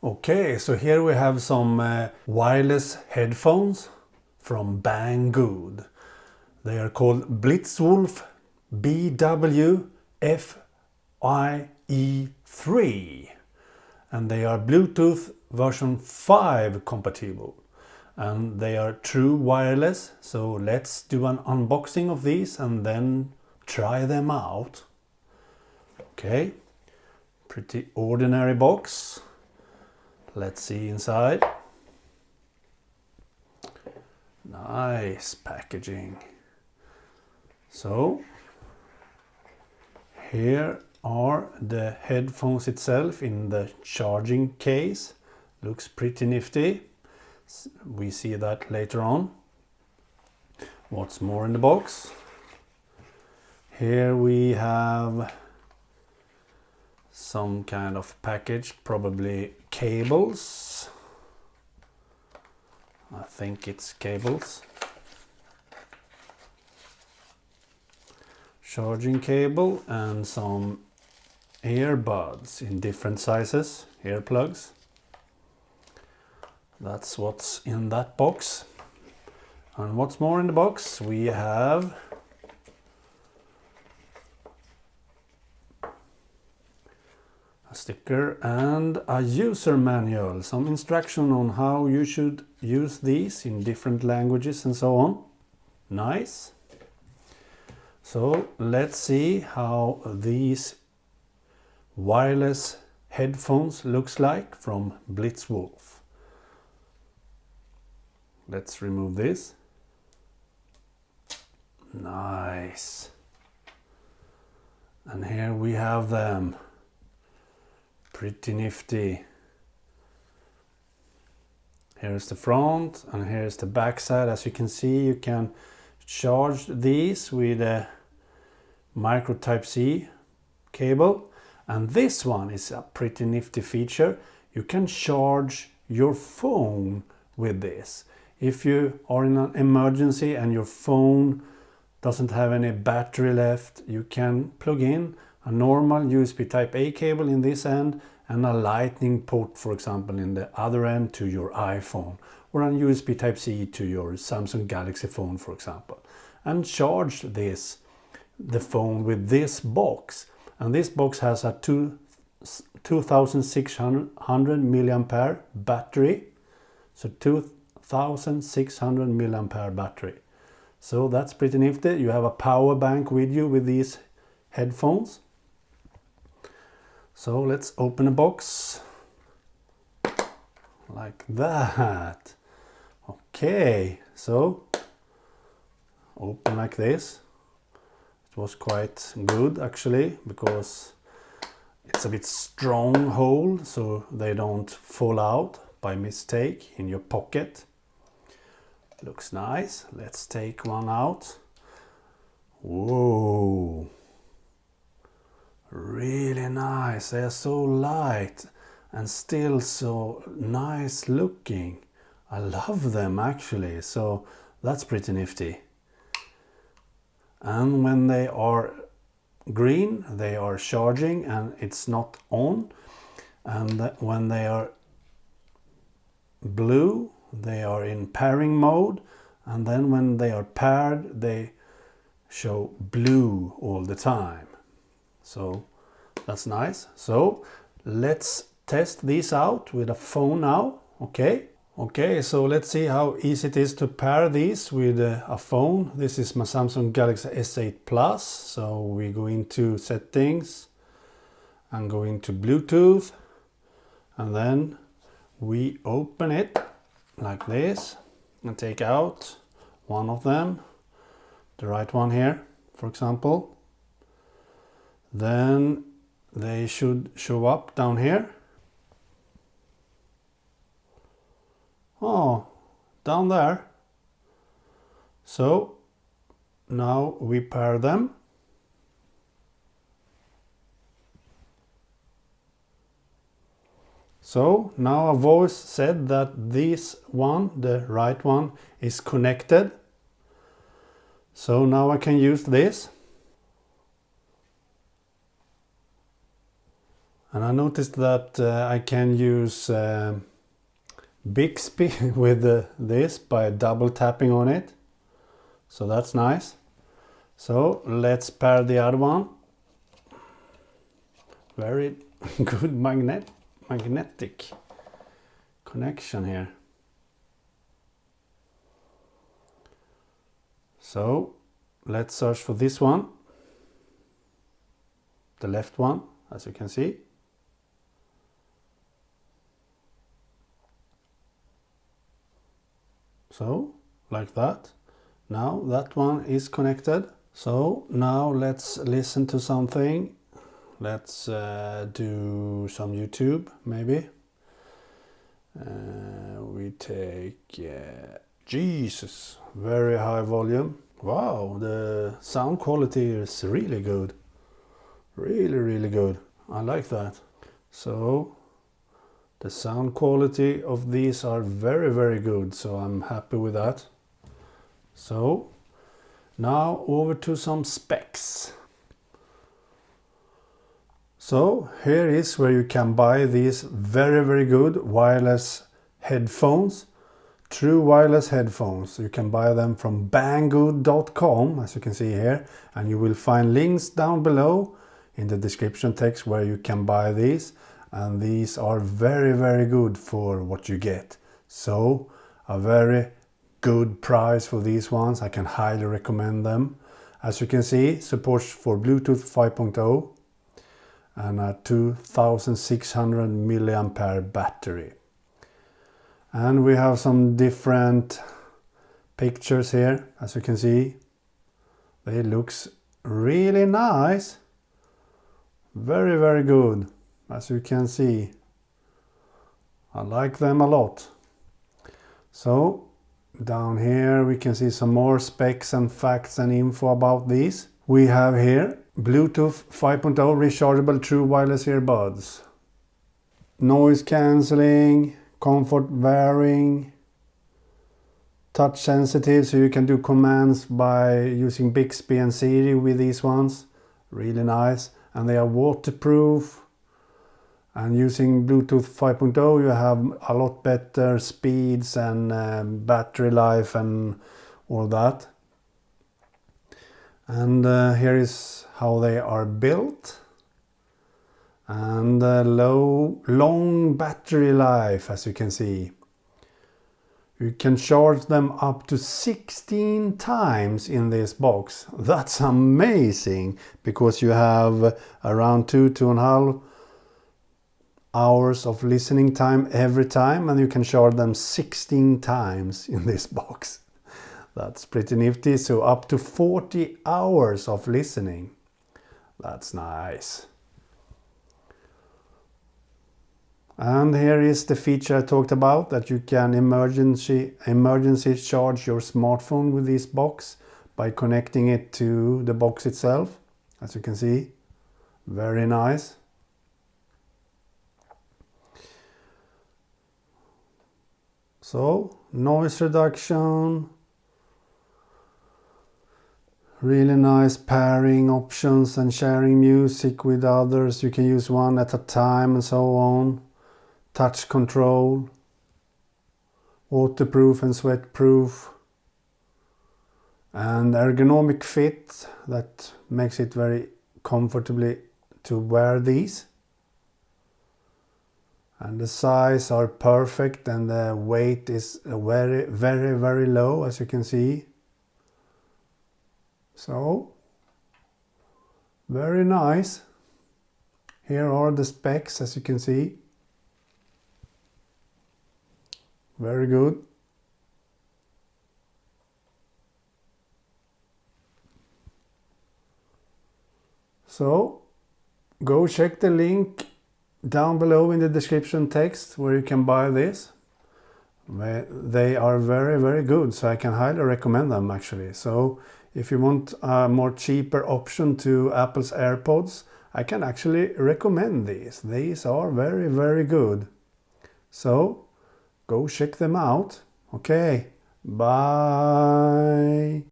Okay, so here we have some wireless headphones from Banggood. They are called Blitzwolf BW-FYE3 and they are Bluetooth version 5 compatible. And they are true wireless, so let's do an unboxing of these and then try them out. Okay, pretty ordinary box. Let's see inside. Nice packaging. So here are the headphones itself in the charging case. Looks pretty nifty. We see that later on. What's more in the box? Here we have some kind of package, probably cables. I think it's cables. Charging cable and some earbuds in different sizes, earplugs. That's what's in that box. And what's more in the box? We have a sticker and a user manual, some instruction on how you should use these in different languages and so on. Nice. So let's see how these wireless headphones looks like from Blitzwolf. Let's remove this. Nice. And here we have them. Pretty nifty. Here's the front and here's the back side. As you can see, you can charge these with a micro Type-C cable. And this one is a pretty nifty feature. You can charge your phone with this. If you are in an emergency and your phone doesn't have any battery left, you can plug in a normal USB Type-A cable in this end and a lightning port, for example, in the other end to your iPhone, or a USB Type-C to your Samsung Galaxy phone, for example, and charge the phone with this box. And this box has a 2600 milliampere battery, so 2600 milliampere battery. So that's pretty nifty. You have a power bank with you with these headphones. So let's open a box like that. Okay, so open like this. It was quite good actually, because it's a bit strong hold so they don't fall out by mistake in your pocket. Looks nice. Let's take one out. Whoa, really nice. They are so light and still so nice looking. I love them actually, so that's pretty nifty. And when they are green, they are charging and it's not on. And when they are blue, they are in pairing mode. And then when they are paired, they show blue all the time. So that's nice. So let's test these out with a phone now. Okay, so let's see how easy it is to pair these with a phone. This is my Samsung Galaxy S8 Plus. So we go into settings and go into Bluetooth, and then we open it like this and take out one of them, the right one here, for example. Then they should show up down here. Oh, down there. So now we pair them. So now a voice said that this one, the right one, is connected. So now I can use this. And I noticed that I can use Bixby with this by double tapping on it. So that's nice. So let's pair the other one. Very good magnetic connection here. So let's search for this one. The left one, as you can see. So, like that. Now that one is connected. So now let's listen to something. Let's do some YouTube, maybe. We take Jesus, very high volume. Wow, the sound quality is really good. Really good. I like that. So the sound quality of these are very good, so I'm happy with that. So now over to some specs. So here is where you can buy these very good wireless headphones, true wireless headphones. You can buy them from Banggood.com, as you can see here, and you will find links down below in the description text where you can buy these. And these are very good for what you get. So a very good price for these ones. I can highly recommend them. As you can see, supports for Bluetooth 5.0 and a 2600 milliampere battery. And we have some different pictures here, as you can see. They looks really nice. Very good, as you can see. I like them a lot. So down here we can see some more specs and facts and info about these. We have here Bluetooth 5.0 rechargeable true wireless earbuds. Noise cancelling, comfort varying, touch sensitive, so you can do commands by using Bixby and Siri with these ones. Really nice. And they are waterproof. And using Bluetooth 5.0 you have a lot better speeds and battery life and all that. And here is how they are built. And long battery life, as you can see. You can charge them up to 16 times in this box. That's amazing, because you have around 2.5 hours of listening time every time, and you can charge them 16 times in this box. That's pretty nifty. So up to 40 hours of listening. That's nice. And here is the feature I talked about, that you can emergency charge your smartphone with this box by connecting it to the box itself, as you can see. Very nice. So noise reduction, really nice pairing options and sharing music with others. You can use one at a time and so on. Touch control, waterproof and sweatproof, and ergonomic fit that makes it very comfortably to wear these. And the size are perfect, and the weight is very low, as you can see. So very nice. Here are the specs, as you can see. Very good. So go check the link down below in the description text where you can buy this. They are very good, so I can highly recommend them actually. So if you want a more cheaper option to Apple's AirPods, I can actually recommend these. These are very good. So go check them out. Okay, bye.